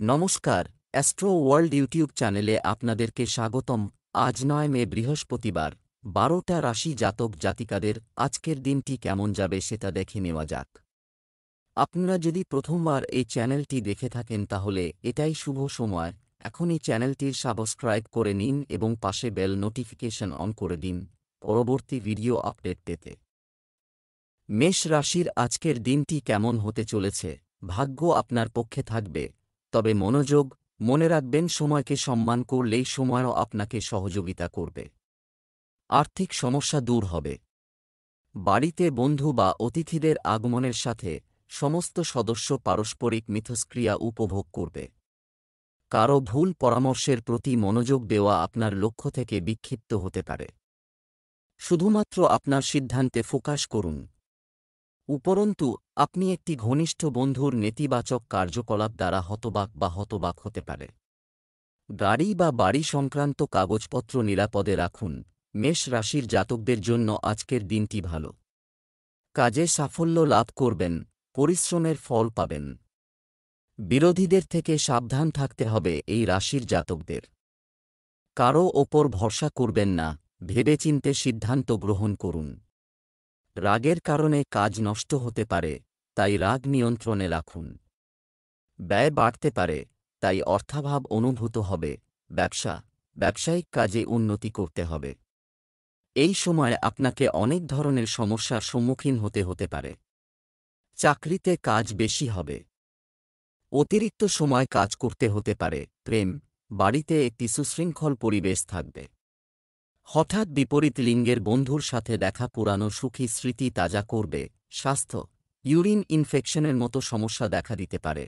নমস্কার, astro world YouTube চ্যানেলে আপনাদেরকে স্বাগতম। আজ ৯ মে বৃহস্পতিবার, ১২টা রাশি জাতক জাতিকাদের আজকের দিনটি কেমন যাবে সেটা দেখে নেওয়া যাক। আপনারা যদি প্রথমবার এই চ্যানেলটি দেখে থাকেন তাহলে এটাই শুভ সময়। এখনই চ্যানেলটির সাবস্ক্রাইব করে নিন এবং পাশে বেল নোটিফিকেশন অন করে দিন পরবর্তী ভিডিও আপডেট পেতে। মেষ রাশির আজকের দিনটি কেমন হতে চলেছে? ভাগ্য আপনার পক্ষে থাকবে, তবে মনে রাখবেন সময়কে সম্মান করলেই সময়ও আপনাকে সহযোগিতা করবে। আর্থিক সমস্যা দূর হবে। বাড়িতে বন্ধু বা অতিথিদের আগমনের সাথে সমস্ত সদস্য পারস্পরিক মিথস্ক্রিয়া উপভোগ করবে। কারো ভুল পরামর্শের প্রতি মনোযোগ দেওয়া আপনার লক্ষ্য থেকে বিক্ষিপ্ত হতে পারে। শুধুমাত্র আপনার সিদ্ধান্তে ফোকাস করুন। উপরন্তু আপনি একটি ঘনিষ্ঠ বন্ধুর নেতিবাচক কার্যকলাপ দ্বারা হতবাক হতে পারে। গাড়ি বা বাড়ি সংক্রান্ত কাগজপত্র নিরাপদে রাখুন। মেষ রাশির জাতকদের জন্য আজকের দিনটি ভালো। কাজে সাফল্য লাভ করবেন, পরিশ্রমের ফল পাবেন। বিরোধীদের থেকে সাবধান থাকতে হবে এই রাশির জাতকদের। কারও ওপর ভরসা করবেন না, ভেবেচিন্তে সিদ্ধান্ত গ্রহণ করুন। রাগের কারণে কাজ নষ্ট হতে পারে, তাই রাগ নিয়ন্ত্রণে রাখুন। ব্যয় বাড়তে পারে, তাই অর্থাভাব অনুভূত হবে। ব্যবসায়িক কাজে উন্নতি করতে হবে। এই সময় আপনাকে অনেক ধরনের সমস্যার সম্মুখীন হতে পারে। চাকরিতে কাজ বেশি হবে। অতিরিক্ত সময় কাজ করতে হতে পারে। বাড়িতে একটি সুশৃঙ্খল পরিবেশ থাকবে। হঠাৎ বিপরীত লিঙ্গের বন্ধুর সাথে দেখা পুরানো সুখী স্মৃতি তাজা করবে। স্বাস্থ্য, ইউরিন ইনফেকশনের মতো সমস্যা দেখা দিতে পারে।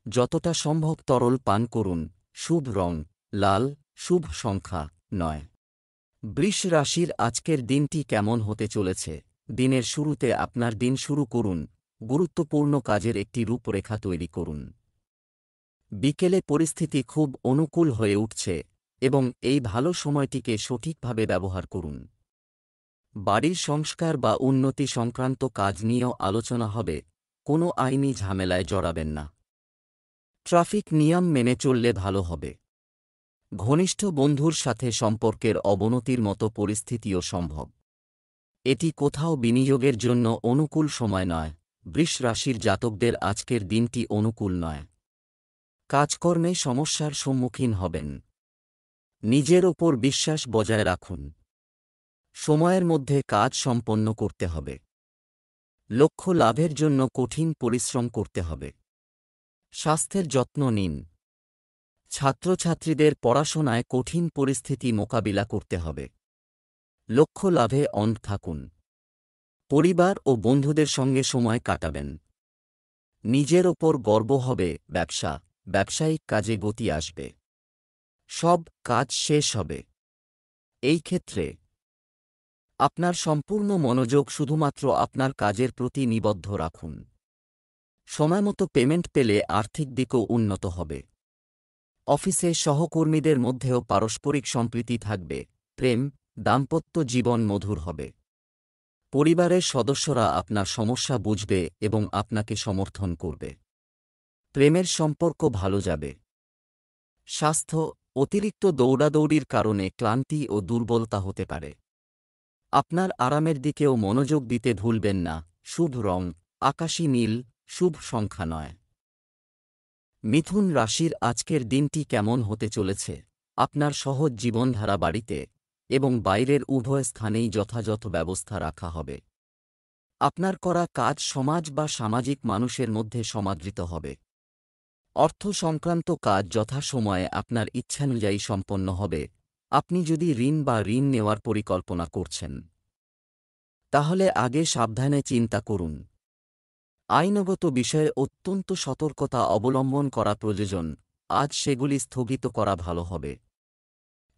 যতটা সম্ভব তরল পান করুন। শুভ রং লাল, শুভ সংখ্যা ৯। বৃষ রাশির আজকের দিনটি কেমন হতে চলেছে? দিনের শুরুতে আপনার দিন শুরু করুন, গুরুত্বপূর্ণ কাজের একটি রূপরেখা তৈরি করুন। বিকেলে পরিস্থিতি খুব অনুকূল হয়ে উঠছে এবং এই ভালো সময়টিকে সঠিকভাবে ব্যবহার করুন। বাড়ির সংস্কার বা উন্নতি সংক্রান্ত কাজ নিয়েও আলোচনা হবে। কোনো আইনি ঝামেলায় জড়াবেন না। ট্রাফিক নিয়ম মেনে চললে ভালো হবে। ঘনিষ্ঠ বন্ধুর সাথে সম্পর্কের অবনতির মতো পরিস্থিতিও সম্ভব। এটি কোথাও বিনিয়োগের জন্য অনুকূল সময় নয়। বৃষ রাশির জাতকদের আজকের দিনটি অনুকূল নয়। কাজকর্মে সমস্যার সম্মুখীন হবেন। নিজের ওপর বিশ্বাস বজায় রাখুন। সময়ের মধ্যে কাজ সম্পন্ন করতে হবে। লক্ষ্য লাভের জন্য কঠিন পরিশ্রম করতে হবে। স্বাস্থ্যের যত্ন নিন। ছাত্রছাত্রীদের পড়াশোনায় কঠিন পরিস্থিতি মোকাবিলা করতে হবে। লক্ষ্য লাভে অন্ধ থাকুন। পরিবার ও বন্ধুদের সঙ্গে সময় কাটাবেন। নিজের ওপর গর্ব হবে। ব্যবসায়িক কাজে গতি আসবে। সব কাজ শেষ হবে। এই ক্ষেত্রে আপনার সম্পূর্ণ মনোযোগ শুধুমাত্র আপনার কাজের প্রতি নিবদ্ধ রাখুন। সময়মতো পেমেন্ট পেলে আর্থিক দিকও উন্নত হবে। অফিসে সহকর্মীদের মধ্যেও পারস্পরিক সম্প্রীতি থাকবে। দাম্পত্য জীবন মধুর হবে। পরিবারের সদস্যরা আপনার সমস্যা বুঝবে এবং আপনাকে সমর্থন করবে। প্রেমের সম্পর্ক ভালো যাবে। স্বাস্থ্য, অতিরিক্ত দৌড়াদৌড়ির কারণে ক্লান্তি ও দুর্বলতা হতে পারে। আপনার আরামের দিকেও মনোযোগ দিতে ভুলবেন না। শুভ রং আকাশী নীল, শুভ সংখ্যা ৯। মিথুন রাশির আজকের দিনটি কেমন হতে চলেছে? আপনার সহজ জীবনধারা বাড়িতে এবং বাইরের উভয় স্থানেই যথাযথ ব্যবস্থা রাখা হবে। আপনার করা কাজ সমাজ বা সামাজিক মানুষের মধ্যে সমাদৃত হবে। অর্থ সংক্রান্ত কাজ যথাসময়ে আপনার ইচ্ছানুযায়ী সম্পন্ন হবে। আপনি যদি ঋণ নেওয়ার পরিকল্পনা করছেন, তাহলে আগে সাবধানে চিন্তা করুন। আইনগত বিষয়ে অত্যন্ত সতর্কতা অবলম্বন করা প্রয়োজন। আজ সেগুলি স্থগিত করা ভালো হবে।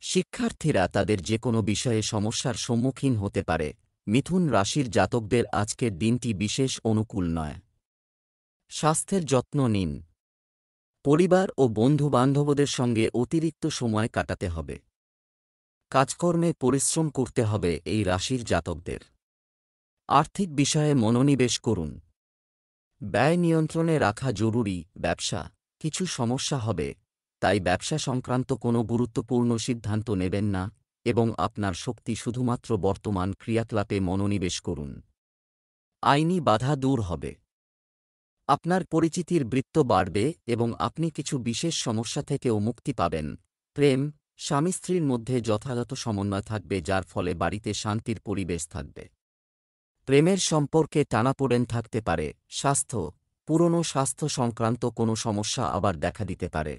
শিক্ষার্থীরা তাদের যে কোনো বিষয়ে সমস্যার সম্মুখীন হতে পারে। মিথুন রাশির জাতকদের আজকের দিনটি বিশেষ অনুকূল নয়। স্বাস্থ্যের যত্ন নিন। পরিবার ও বন্ধুবান্ধবদের সঙ্গে অতিরিক্ত সময় কাটাতে হবে। কাজকর্মে পরিশ্রম করতে হবে এই রাশির জাতকদের। আর্থিক বিষয়ে মনোনিবেশ করুন। ব্যয় নিয়ন্ত্রণে রাখা জরুরি। কিছু সমস্যা হবে, তাই ব্যবসা সংক্রান্ত কোনো গুরুত্বপূর্ণ সিদ্ধান্ত নেবেন না এবং আপনার শক্তি শুধুমাত্র বর্তমান ক্রিয়াকলাপে মনোনিবেশ করুন। আইনি বাধা দূর হবে। আপনার পরিচিতির বৃত্ত বাড়বে এবং আপনি কিছু বিশেষ সমস্যা থেকেও মুক্তি পাবেন। প্রেম, স্বামী স্ত্রীর মধ্যে যথাযথ সমন্বয় থাকবে, যার ফলে বাড়িতে শান্তির পরিবেশ থাকবে। প্রেমের সম্পর্কে টানাপোড়েন থাকতে পারে। স্বাস্থ্য, পুরনো স্বাস্থ্য সংক্রান্ত কোনো সমস্যা আবার দেখা দিতে পারে।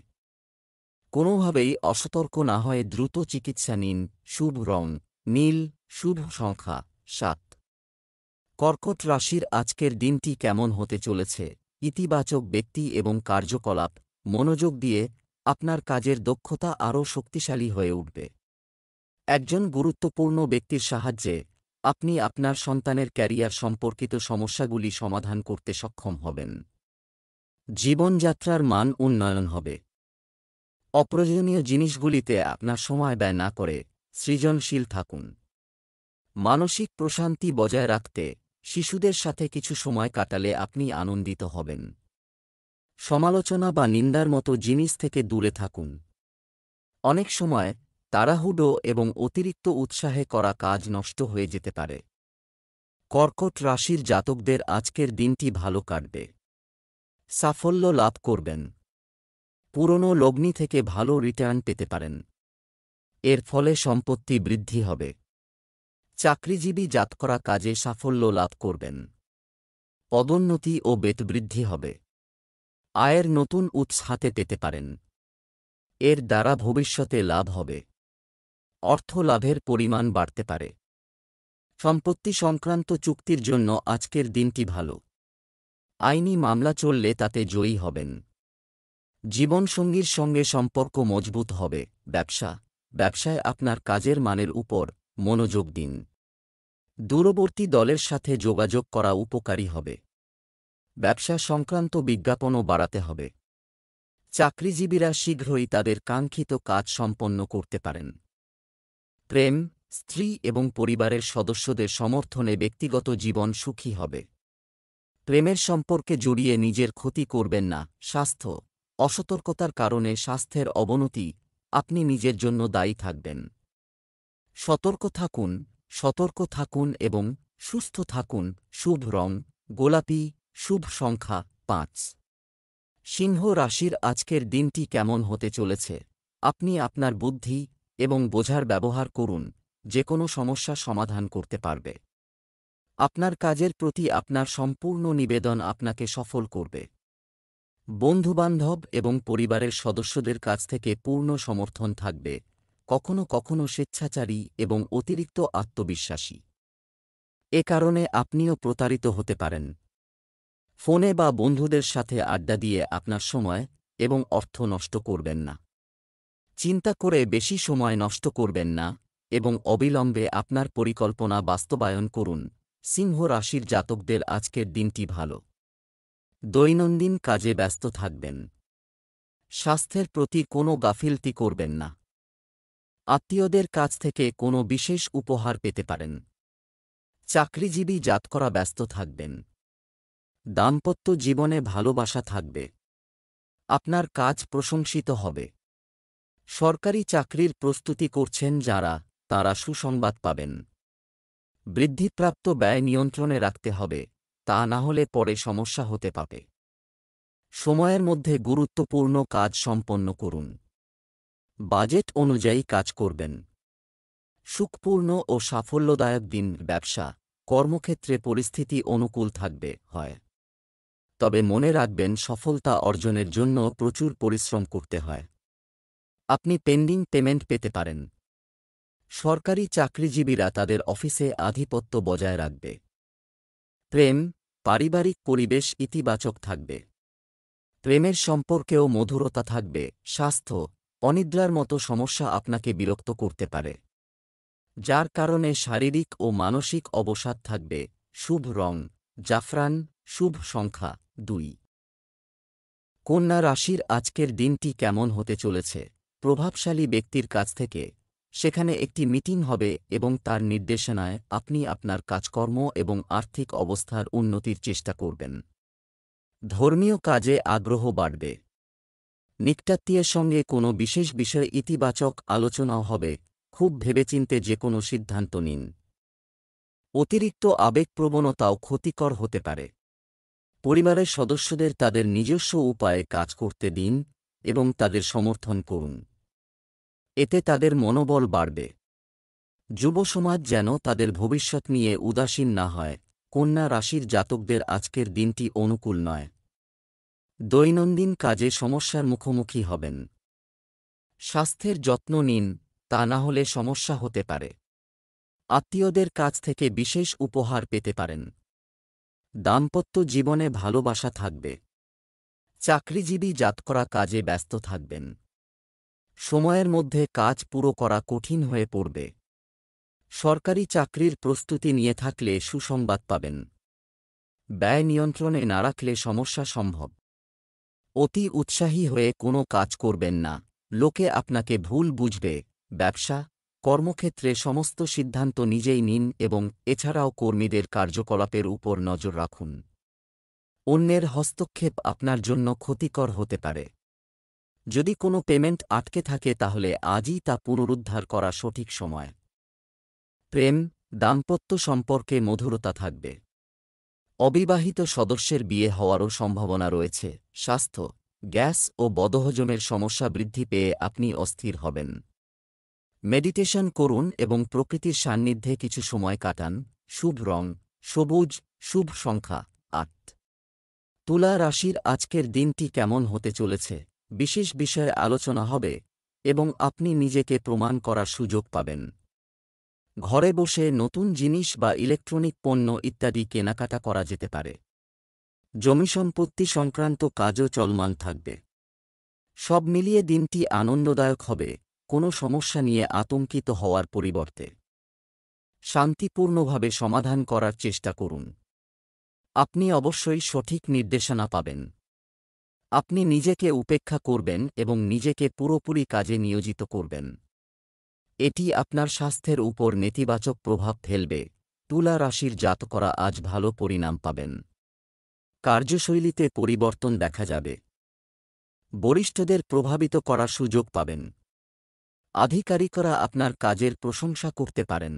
কোনোভাবেই অসতর্ক না হয়ে দ্রুত চিকিৎসা নিন। শুভ রং নীল, শুভ সংখ্যা 7। কর্কট রাশির আজকের দিনটি কেমন হতে চলেছে? ইতিবাচক ব্যক্তি এবং কার্যকলাপ, মনোযোগ দিয়ে আপনার কাজের দক্ষতা আরও শক্তিশালী হয়ে উঠবে। একজন গুরুত্বপূর্ণ ব্যক্তির সাহায্যে আপনি আপনার সন্তানের ক্যারিয়ার সম্পর্কিত সমস্যাগুলি সমাধান করতে সক্ষম হবেন। জীবনযাত্রার মান উন্নয়ন হবে। অপ্রয়োজনীয় জিনিসগুলিতে আপনার সময় ব্যয় না করে সৃজনশীল থাকুন। মানসিক প্রশান্তি বজায় রাখতে শিশুদের সাথে কিছু সময় কাটালে আপনি আনন্দিত হবেন। সমালোচনা বা নিন্দার মতো জিনিস থেকে দূরে থাকুন। অনেক সময় তাড়াহুড়ো এবং অতিরিক্ত উৎসাহে করা কাজ নষ্ট হয়ে যেতে পারে। কর্কট রাশির জাতকদের আজকের দিনটি ভালো কাটবে। সাফল্য লাভ করবেন। পুরনো লগ্নি থেকে ভালো রিটার্ন পেতে পারেন। এর ফলে সম্পত্তি বৃদ্ধি হবে। চাকরিজীবী জাতকরা কাজে সাফল্য লাভ করবেন। পদোন্নতি ও বেতবৃদ্ধি হবে। আয়ের নতুন উৎস হাতে পেতে পারেন। এর দ্বারা ভবিষ্যতে লাভ হবে। অর্থ লাভের পরিমাণ বাড়তে পারে। সম্পত্তি সংক্রান্ত চুক্তির জন্য আজকের দিনটি ভালো। আইনি মামলা চললে তাতে জয়ী হবেন। জীবনসঙ্গীর সঙ্গে সম্পর্ক মজবুত হবে। ব্যবসায় আপনার কাজের মানের উপর মনোযোগ দিন। দূরবর্তী দলের সাথে যোগাযোগ করা উপকারী হবে। ব্যবসা সংক্রান্ত বিজ্ঞাপনও বাড়াতে হবে। চাকরিজীবীরা শীঘ্রই তাদের কাঙ্ক্ষিত কাজ সম্পন্ন করতে পারেন। প্রেম, স্ত্রী এবং পরিবারের সদস্যদের সমর্থনে ব্যক্তিগত জীবন সুখী হবে। প্রেমের সম্পর্কে জড়িয়ে নিজের ক্ষতি করবেন না। স্বাস্থ্য, অসতর্কতার কারণে স্বাস্থ্যের অবনতি, আপনি নিজের জন্য দায়ী থাকবেন। সতর্ক থাকুন এবং সুস্থ থাকুন। শুভ রং গোলাপি, শুভ সংখ্যা 5। সিংহ রাশির আজকের দিনটি কেমন হতে চলেছে? আপনি আপনার বুদ্ধি এবং বোঝার ব্যবহার করুন, যে কোনো সমস্যা সমাধান করতে পারবে। আপনার কাজের প্রতি আপনার সম্পূর্ণ নিবেদন আপনাকে সফল করবে। বন্ধুবান্ধব এবং পরিবারের সদস্যদের কাছ থেকে পূর্ণ সমর্থন থাকবে। কখনো কখনো স্বেচ্ছাচারী এবং অতিরিক্ত আত্মবিশ্বাসী। এ কারণে আপনিও প্রতারিত হতে পারেন। ফোনে বা বন্ধুদের সাথে আড্ডা দিয়ে আপনার সময় এবং অর্থ নষ্ট করবেন না। চিন্তা করে বেশি সময় নষ্ট করবেন না এবং অবিলম্বে আপনার পরিকল্পনা বাস্তবায়ন করুন। সিংহ রাশির জাতকদের আজকের দিনটি ভালো। দৈনন্দিন কাজে ব্যস্ত থাকবেন। স্বাস্থ্যের প্রতি কোনো গাফিলতি করবেন না। আত্মীয়দের কাছ থেকে কোনো বিশেষ উপহার পেতে পারেন। চাকরিজীবী জাতকরা ব্যস্ত থাকবেন। দাম্পত্য জীবনে ভালোবাসা থাকবে। আপনার কাজ প্রশংসিত হবে। সরকারি চাকরির প্রস্তুতি করছেন যারা, তারা সুসংবাদ পাবেন। বৃদ্ধিপ্রাপ্ত ব্যয় নিয়ন্ত্রণে রাখতে হবে, তা না হলে পরে সমস্যা হতে পারে। সময়ের মধ্যে গুরুত্বপূর্ণ কাজ সম্পন্ন করুন। বাজেট অনুযায়ী কাজ করবেন। সুখপূর্ণ ও সাফল্যদায়ক দিন। কর্মক্ষেত্রে পরিস্থিতি অনুকূল থাকবে তবে মনে রাখবেন, সফলতা অর্জনের জন্য প্রচুর পরিশ্রম করতে হয়। আপনি পেন্ডিং পেমেন্ট পেতে পারেন। সরকারি চাকরিজীবীরা তাদের অফিসে আধিপত্য বজায় রাখবে। প্রেম, পারিবারিক পরিবেশ ইতিবাচক থাকবে। প্রেমের সম্পর্কেও মধুরতা থাকবে। স্বাস্থ্য, অনিদ্রার মতো সমস্যা আপনাকে বিরক্ত করতে পারে, যার কারণে শারীরিক ও মানসিক অবসাদ থাকবে। শুভ রং জাফরান, শুভ সংখ্যা 2। কন্যা রাশির আজকের দিনটি কেমন হতে চলেছে? প্রভাবশালী ব্যক্তির কাছ থেকে সেখানে একটি মিটিং হবে এবং তার নির্দেশনায় আপনি আপনার কাজকর্ম এবং আর্থিক অবস্থার উন্নতির চেষ্টা করবেন। ধর্মীয় কাজে আগ্রহ বাড়বে। নিকটাত্মীয়ের সঙ্গে কোনো বিশেষ বিষয়ে ইতিবাচক আলোচনাও হবে। খুব ভেবেচিন্তে যে কোনো সিদ্ধান্ত নিন। অতিরিক্ত আবেগপ্রবণতাও ক্ষতিকর হতে পারে। পরিবারের সদস্যদের তাদের নিজস্ব উপায়ে কাজ করতে দিন এবং তাদের সমর্থন করুন। এতে তাদের মনোবল বাড়বে। যুব সমাজ যেন তাদের ভবিষ্যৎ নিয়ে উদাসীন না হয়। কন্যা রাশির জাতকদের আজকের দিনটি অনুকূল নয়। দৈনন্দিন কাজে সমস্যার মুখোমুখি হবেন। স্বাস্থ্যের যত্ন নিন, তা না হলে সমস্যা হতে পারে। আত্মীয়দের কাছ থেকে বিশেষ উপহার পেতে পারেন। দাম্পত্য জীবনে ভালোবাসা থাকবে। চাকরিজীবী জাতকরা কাজে ব্যস্ত থাকবেন। সময়ের মধ্যে কাজ পুরো করা কঠিন হয়ে পড়বে। সরকারি চাকরির প্রস্তুতি নিয়ে থাকলে সুসংবাদ পাবেন। ব্যয় নিয়ন্ত্রণে না রাখলে সমস্যা সম্ভব। অতি উৎসাহী হয়ে কোনো কাজ করবেন না, লোকে আপনাকে ভুল বুঝবে। ব্যবসা, কর্মক্ষেত্রে সমস্ত সিদ্ধান্ত নিজেই নিন এবং এছাড়াও কর্মীদের কার্যকলাপের উপর নজর রাখুন। অন্যের হস্তক্ষেপ আপনার জন্য ক্ষতিকর হতে পারে। যদি কোনো পেমেন্ট আটকে থাকে তাহলে আজই তা পুনরুদ্ধার করা সঠিক সময়। প্রেম, দাম্পত্য সম্পর্কে মধুরতা থাকবে। অবিবাহিত সদস্যের বিয়ে হওয়ারও সম্ভাবনা রয়েছে। স্বাস্থ্য, গ্যাস ও বদহজমের সমস্যা বৃদ্ধি পেয়ে আপনি অস্থির হবেন। মেডিটেশন করুন এবং প্রকৃতির সান্নিধ্যে কিছু সময় কাটান। শুভ রং সবুজ, শুভ সংখ্যা ৮। তুলা রাশির আজকের দিনটি কেমন হতে চলেছে, বিশেষ বিষয়ে আলোচনা হবে এবং আপনি নিজেকে প্রমাণ করার সুযোগ পাবেন। ঘরে বসে নতুন জিনিস বা ইলেকট্রনিক পণ্য ইত্যাদি কেনাকাটা করা যেতে পারে। জমিসম্পত্তি সংক্রান্ত কাজও চলমান থাকবে। সব মিলিয়ে দিনটি আনন্দদায়ক হবে, কোনো সমস্যা নিয়ে আতঙ্কিত হওয়ার পরিবর্তে শান্তিপূর্ণভাবে সমাধান করার চেষ্টা করুন। আপনি অবশ্যই সঠিক নির্দেশনা পাবেন। আপনি নিজেকে উপেক্ষা করবেন এবং নিজেকে পুরোপুরি কাজে নিয়োজিত করবেন। এটি আপনার স্বাস্থ্যের উপর নেতিবাচক প্রভাব ফেলবে। তুলা রাশির জাতকরা আজ ভালো পরিণাম পাবেন। কার্যশৈলীতে পরিবর্তন দেখা যাবে। বরিষ্ঠদের প্রভাবিত করার সুযোগ পাবেন। আধিকারিকরা আপনার কাজের প্রশংসা করতে পারেন।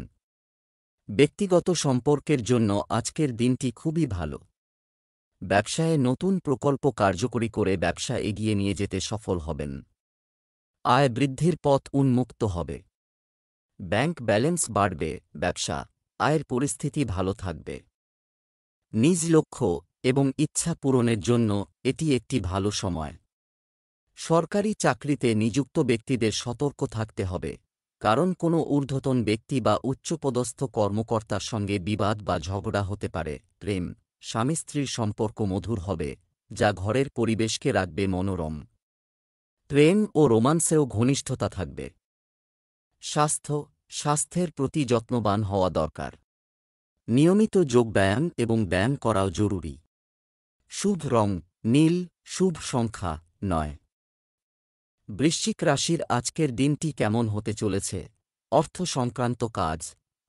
ব্যক্তিগত সম্পর্কের জন্য আজকের দিনটি খুবই ভালো। ব্যবসায়ে নতুন প্রকল্প কার্যকরী করে ব্যবসা এগিয়ে নিয়ে যেতে সফল হবেন। আয় বৃদ্ধির পথ উন্মুক্ত হবে। ব্যাংক ব্যালেন্স বাড়বে। ব্যবসা, আয়ের পরিস্থিতি ভালো থাকবে। নিজ লক্ষ্য এবং ইচ্ছা পূরণের জন্য এটি একটি ভালো সময়। সরকারি চাকরিতে নিযুক্ত ব্যক্তিদের সতর্ক থাকতে হবে, কারণ কোনো ঊর্ধ্বতন ব্যক্তি বা উচ্চপদস্থ কর্মকর্তার সঙ্গে বিবাদ বা ঝগড়া হতে পারে। প্রেম, স্বামী স্ত্রীর সম্পর্ক মধুর হবে, যা ঘরের পরিবেশকে রাখবে মনোরম। প্রেম ও রোমান্সেও ঘনিষ্ঠতা থাকবে। স্বাস্থ্যের প্রতি যত্নবান হওয়া দরকার। নিয়মিত যোগব্যায়াম এবং ব্যায়াম করাও জরুরি। শুভ রং নীল, শুভ সংখ্যা ৯। বৃশ্চিক রাশির আজকের দিনটি কেমন হতে চলেছে। অর্থ সংক্রান্ত কাজ,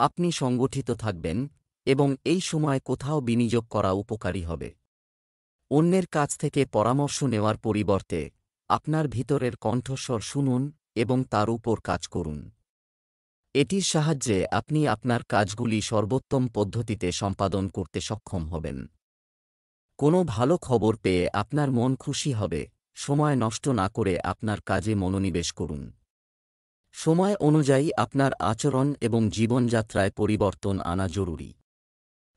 আপনি সংগঠিত থাকবেন এবং এই সময় কোথাও বিনিয়োগ করা উপকারী হবে। অন্যের কাছ থেকে পরামর্শ নেওয়ার পরিবর্তে আপনার ভিতরের কণ্ঠস্বর শুনুন এবং তার উপর কাজ করুন। এটির সাহায্যে আপনি আপনার কাজগুলি সর্বোত্তম পদ্ধতিতে সম্পাদন করতে সক্ষম হবেন। কোনো ভালো খবর পেয়ে আপনার মন খুশি হবে। সময় নষ্ট না করে আপনার কাজে মনোনিবেশ করুন। সময় অনুযায়ী আপনার আচরণ এবং জীবনযাত্রায় পরিবর্তন আনা জরুরি।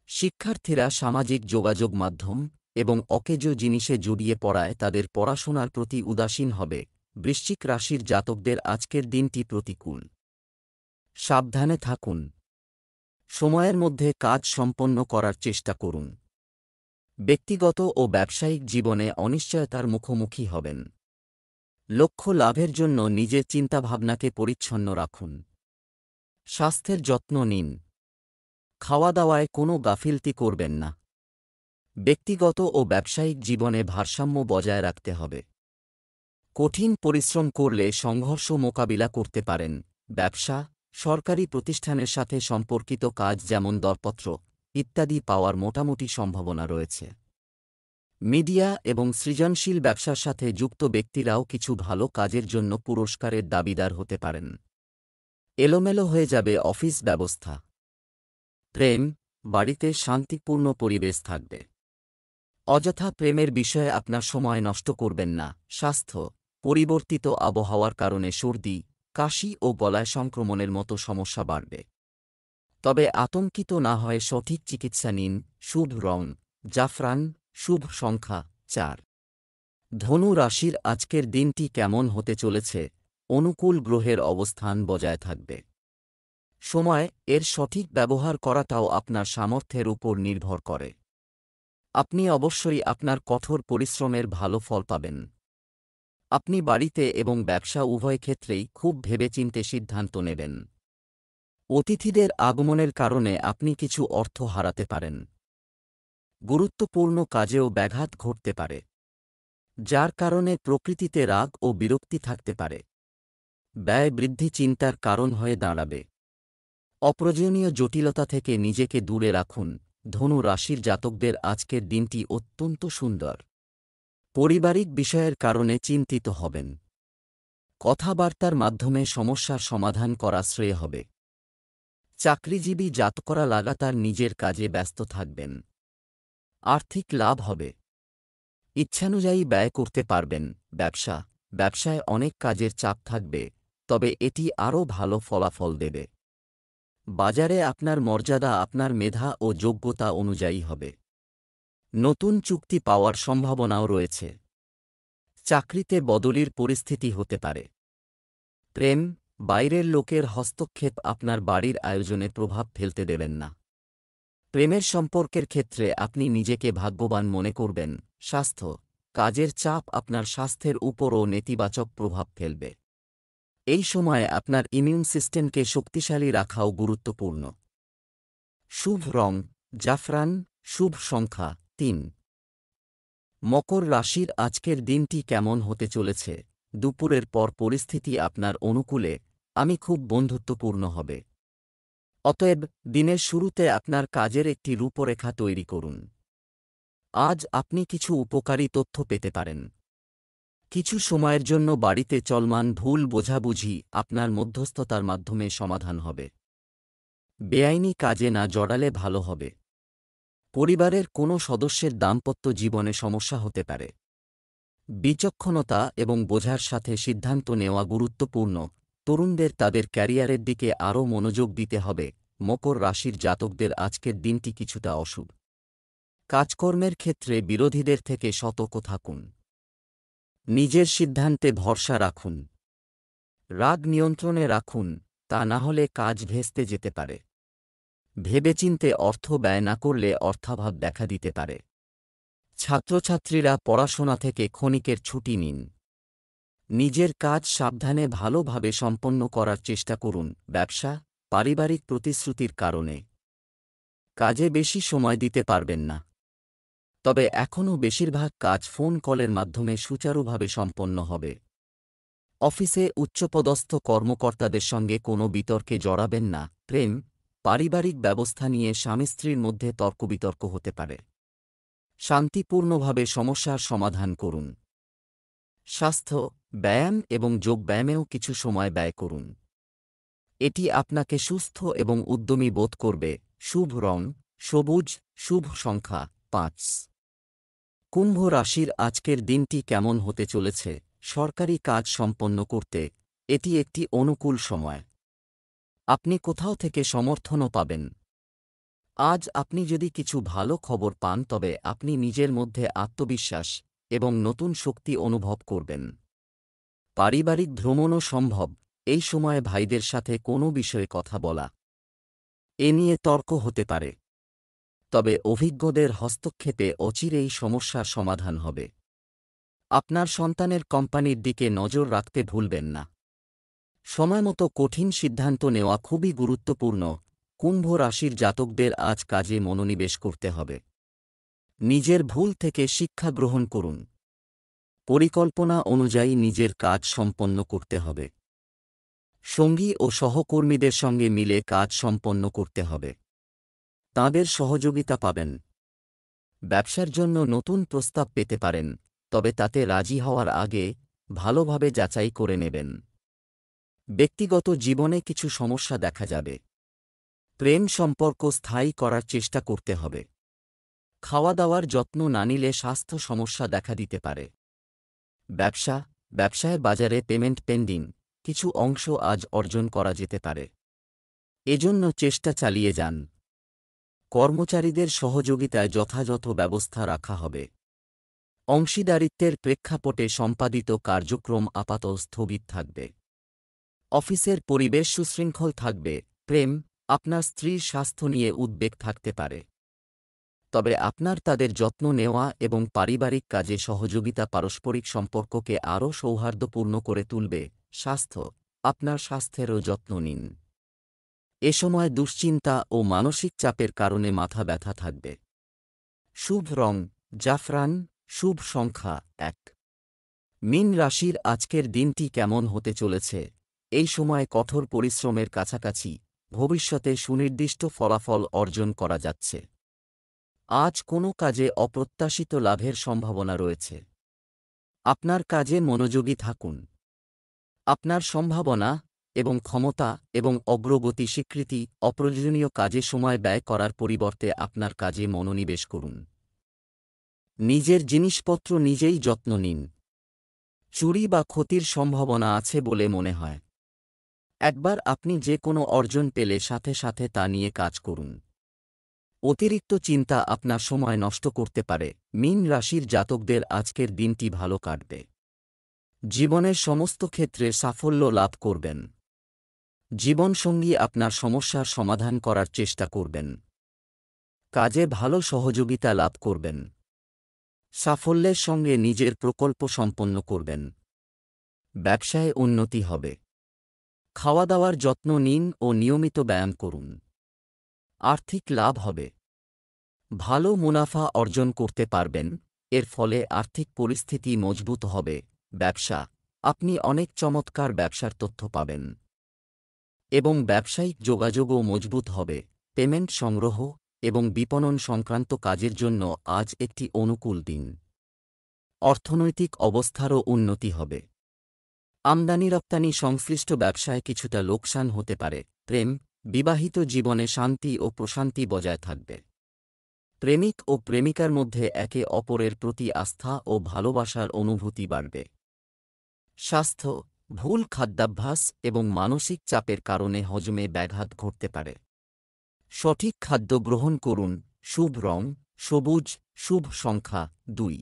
শিক্ষার্থীরা সামাজিক যোগাযোগ মাধ্যম এবং অকেজ জিনিসে জড়িয়ে পড়ায় তাদের পড়াশোনার প্রতি উদাসীন হবে। বৃশ্চিক রাশির জাতকদের আজকের দিনটি প্রতিকূল। সাবধানে থাকুন। সময়ের মধ্যে কাজ সম্পন্ন করার চেষ্টা করুন। ব্যক্তিগত ও ব্যবসায়িক জীবনে অনিশ্চয়তার মুখোমুখি হবেন। লক্ষ্য লাভের জন্য নিজের চিন্তাভাবনাকে পরিচ্ছন্ন রাখুন। স্বাস্থ্যের যত্ন নিন। খাওয়া দাওয়ায় কোনো গাফিলতি করবেন না। ব্যক্তিগত ও ব্যবসায়িক জীবনে ভারসাম্য বজায় রাখতে হবে। কঠিন পরিশ্রম করলে সংঘর্ষ মোকাবিলা করতে পারেন। ব্যবসা, সরকারি প্রতিষ্ঠানের সাথে সম্পর্কিত কাজ যেমন দরপত্র ইত্যাদি পাওয়ার মোটামুটি সম্ভাবনা রয়েছে। মিডিয়া এবং সৃজনশীল ব্যবসার সাথে যুক্ত ব্যক্তিরাও কিছু ভালো কাজের জন্য পুরস্কারের দাবিদার হতে পারেন। এলোমেলো হয়ে যাবে অফিস ব্যবস্থা। প্রেম, বাড়িতে শান্তিপূর্ণ পরিবেশ থাকবে। অযথা প্রেমের বিষয়ে আপনার সময় নষ্ট করবেন না। স্বাস্থ্য, পরিবর্তিত আবহাওয়ার কারণে সর্দি, কাশি ও গলায় সংক্রমণের মতো সমস্যা বাড়বে। তবে আতঙ্কিত না হয়ে সঠিক চিকিৎসা নিন। শুভ রং জাফরান, শুভ সংখ্যা 4। ধনু রাশির আজকের দিনটি কেমন হতে চলেছে? অনুকূল গ্রহের অবস্থান বজায় থাকবে। সময় এর সঠিক ব্যবহার করাটাও আপনার সামর্থ্যের উপর নির্ভর করে। আপনি অবশ্যই আপনার কঠোর পরিশ্রমের ভালো ফল পাবেন। আপনি বাড়িতে এবং ব্যবসা উভয় ক্ষেত্রেই খুব ভেবেচিন্তে সিদ্ধান্ত নেবেন। অতিথিদের আগমনের কারণে আপনি কিছু অর্থ হারাতে পারেন। গুরুত্বপূর্ণ কাজেও ব্যাঘাত ঘটতে পারে, যার কারণে প্রকৃতিতে রাগ ও বিরক্তি থাকতে পারে। ব্যয় বৃদ্ধি চিন্তার কারণ হয়ে দাঁড়াবে। অপ্রয়োজনীয় জটিলতা থেকে নিজেকে দূরে রাখুন। ধনু রাশির জাতকদের আজকের দিনটি অত্যন্ত সুন্দর। পারিবারিক বিষয়ের কারণে চিন্তিত হবেন। কথাবার্তার মাধ্যমে সমস্যার সমাধান করা শ্রেয় হবে। চাকরিজীবী জাতকরা লাগাতার নিজের কাজে ব্যস্ত থাকবেন। আর্থিক লাভ হবে। ইচ্ছানুযায়ী ব্যয় করতে পারবেন। ব্যবসায় অনেক কাজের চাপ থাকবে, তবে এটি আরও ভালো ফলাফল দেবে। বাজারে আপনার মর্যাদা আপনার মেধা ও যোগ্যতা অনুযায়ী হবে। নতুন চুক্তি পাওয়ার সম্ভাবনাও রয়েছে। চাকরিতে বদলির পরিস্থিতি হতে পারে। প্রেম, বাইরের লোকের হস্তক্ষেপ আপনার বাড়ির আয়োজনে প্রভাব ফেলতে দেবেন না। প্রেমের সম্পর্কের ক্ষেত্রে আপনি নিজেকে ভাগ্যবান মনে করবেন। স্বাস্থ্য, কাজের চাপ আপনার স্বাস্থ্যের উপরও নেতিবাচক প্রভাব ফেলবে। এই সময়ে আপনার ইমিউন সিস্টেমকে শক্তিশালী রাখাও গুরুত্বপূর্ণ। শুভ রং জাফরান, শুভ সংখ্যা 3। মকর রাশির আজকের দিনটি কেমন হতে চলেছে? দুপুরের পর পরিস্থিতি আপনার অনুকূলে, আমি খুব বন্ধুত্বপূর্ণ হবে। অতএব দিনের শুরুতে আপনার কাজের একটি রূপরেখা তৈরি করুন। আজ আপনি কিছু উপকারী তথ্য পেতে পারেন। কিছু সময়ের জন্য বাড়িতে চলমান ভুল বোঝাবুঝি আপনার মধ্যস্থতার মাধ্যমে সমাধান হবে। বেআইনি কাজে না জড়ালে ভালো হবে। পরিবারের কোনো সদস্যের দাম্পত্য জীবনে সমস্যা হতে পারে। বিচক্ষণতা এবং বোঝার সাথে সিদ্ধান্ত নেওয়া গুরুত্বপূর্ণ। তরুণদের তাদের ক্যারিয়ারের দিকে আরও মনোযোগ দিতে হবে। মকর রাশির জাতকদের আজকের দিনটি কিছুটা অশুভ। কাজকর্মের ক্ষেত্রে বিরোধীদের থেকে সতর্ক থাকুন। নিজের সিদ্ধান্তে ভরসা রাখুন। রাগ নিয়ন্ত্রণে রাখুন, তা না হলে কাজ ভেস্তে যেতে পারে। ভেবেচিন্তে অর্থ ব্যয় না করলে অর্থাভাব দেখা দিতে পারে। ছাত্রছাত্রীরা পড়াশোনা থেকে ক্ষণিকের ছুটি নিন। নিজের কাজ সাবধানে ভালোভাবে সম্পন্ন করার চেষ্টা করুন। ব্যবসা, পারিবারিক প্রতিশ্রুতির কারণে কাজে বেশি সময় দিতে পারবেন না। তবে এখনও বেশিরভাগ কাজ ফোন কলের মাধ্যমে সুচারুভাবে সম্পন্ন হবে। অফিসে উচ্চপদস্থ কর্মকর্তাদের সঙ্গে কোনো বিতর্কে জড়াবেন না। প্রেম, পারিবারিক ব্যবস্থা নিয়ে স্বামী স্ত্রীর মধ্যে তর্কবিতর্ক হতে পারে। শান্তিপূর্ণভাবে সমস্যার সমাধান করুন। স্বাস্থ্য, ব্যায়াম এবং যোগব্যায়ামেও কিছু সময় ব্যয় করুন। এটি আপনাকে সুস্থ এবং উদ্যমী বোধ করবে। শুভ রং সবুজ, শুভ সংখ্যা 5। কুম্ভ রাশির আজকের দিনটি কেমন হতে চলেছে? সরকারি কাজ সম্পন্ন করতে এটি একটি অনুকূল সময়। আপনি কোথাও থেকে সমর্থনও পাবেন। আজ আপনি যদি কিছু ভালো খবর পান তবে আপনি নিজের মধ্যে আত্মবিশ্বাস এবং নতুন শক্তি অনুভব করবেন। পারিবারিক ভ্রমণও সম্ভব। এই সময়ে ভাইদের সাথে কোনো বিষয়ে কথা বলা, এ নিয়ে তর্ক হতে পারে। তবে অভিজ্ঞদের হস্তক্ষেপে অচিরেই সমস্যার সমাধান হবে। আপনার সন্তানের কোম্পানির দিকে নজর রাখতে ভুলবেন না। সময়মতো কঠিন সিদ্ধান্ত নেওয়া খুবই গুরুত্বপূর্ণ। কুম্ভ রাশির জাতকদের আজ কাজে মনোনিবেশ করতে হবে। নিজের ভুল থেকে শিক্ষা গ্রহণ করুন। পরিকল্পনা অনুযায়ী নিজের কাজ সম্পন্ন করতে হবে। সঙ্গী ও সহকর্মীদের সঙ্গে মিলে কাজ সম্পন্ন করতে হবে। তাঁদের সহযোগিতা পাবেন। ব্যবসার জন্য নতুন প্রস্তাব পেতে পারেন, তবে তাতে রাজি হওয়ার আগে ভালোভাবে যাচাই করে নেবেন। ব্যক্তিগত জীবনে কিছু সমস্যা দেখা যাবে। প্রেম সম্পর্ক স্থায়ী করার চেষ্টা করতে হবে। খাওয়া দাওয়ার যত্ন না নিলে স্বাস্থ্য সমস্যা দেখা দিতে পারে। ব্যবসায় বাজারে পেমেন্ট পেন্ডিং, কিছু অংশ আজ অর্জন করা যেতে পারে। এজন্য চেষ্টা চালিয়ে যান। কর্মচারীদের সহযোগিতায় যথাযথ ব্যবস্থা রাখা হবে। অংশীদারিত্বের প্রেক্ষাপটে সম্পাদিত কার্যক্রম আপাতত স্থগিত থাকবে। অফিসের পরিবেশ সুশৃঙ্খল থাকবে। প্রেম, আপনার স্ত্রীর স্বাস্থ্য নিয়ে উদ্বেগ থাকতে পারে, তবে আপনার তাদের যত্ন নেওয়া এবং পারিবারিক কাজে সহযোগিতা পারস্পরিক সম্পর্ককে আরও সৌহার্দ্যপূর্ণ করে তুলবে। স্বাস্থ্য, আপনার স্বাস্থ্যেরও যত্ন নিন। এ সময় দুশ্চিন্তা ও মানসিক চাপের কারণে মাথা ব্যথা থাকবে। শুভ রং জাফরান, শুভ সংখ্যা 1। মীন রাশির আজকের দিনটি কেমন হতে চলেছে? এই সময় কঠোর পরিশ্রমের কাছাকাছি, ভবিষ্যতে সুনির্দিষ্ট ফলাফল অর্জন করা যাচ্ছে। আজ কোনো কাজে অপ্রত্যাশিত লাভের সম্ভাবনা রয়েছে। আপনার কাজে মনোযোগী থাকুন। আপনার সম্ভাবনা এবং ক্ষমতা এবং অগ্রগতি স্বীকৃতি, অপ্রয়োজনীয় কাজে সময় ব্যয় করার পরিবর্তে আপনার কাজে মনোনিবেশ করুন। নিজের জিনিসপত্র নিজেই যত্ন নিন। চুরি বা ক্ষতির সম্ভাবনা আছে বলে মনে হয়। একবার আপনি যে কোনো অর্জন পেলে সাথে সাথে তা নিয়ে কাজ করুন। অতিরিক্ত চিন্তা আপনার সময় নষ্ট করতে পারে। মীন রাশির জাতকদের আজকের দিনটি ভালো কাটবে। জীবনের সমস্ত ক্ষেত্রে সাফল্য লাভ করবেন। জীবনসঙ্গী আপনার সমস্যার সমাধান করার চেষ্টা করবেন। কাজে ভালো সহযোগিতা লাভ করবেন। সাফল্যের সঙ্গে নিজের প্রকল্প সম্পন্ন করবেন। ব্যবসায় উন্নতি হবে। খাওয়া দাওয়ার যত্ন নিন ও নিয়মিত ব্যায়াম করুন। আর্থিক লাভ হবে। ভালো মুনাফা অর্জন করতে পারবেন, এর ফলে আর্থিক পরিস্থিতি মজবুত হবে। ব্যবসা, আপনি অনেক চমৎকার ব্যবসার তথ্য পাবেন এবং ব্যবসায়িক যোগাযোগও মজবুত হবে। পেমেন্ট সংগ্রহ এবং বিপণন সংক্রান্ত কাজের জন্য আজ একটি অনুকূল দিন। অর্থনৈতিক অবস্থারও উন্নতি হবে। আমদানি রপ্তানি সংশ্লিষ্ট ব্যবসায় কিছুটা লোকসান হতে পারে। প্রেম, বিবাহিত জীবনে শান্তি ও প্রশান্তি বজায় থাকবে। প্রেমিক ও প্রেমিকার মধ্যে একে অপরের প্রতি আস্থা ও ভালোবাসার অনুভূতি বাড়বে। স্বাস্থ্য, ভুল খাদ্যাভ্যাস এবং মানসিক চাপের কারণে হজমে ব্যাঘাত ঘটতে পারে। সঠিক খাদ্য গ্রহণ করুন। শুভ রং সবুজ, শুভ সংখ্যা 2।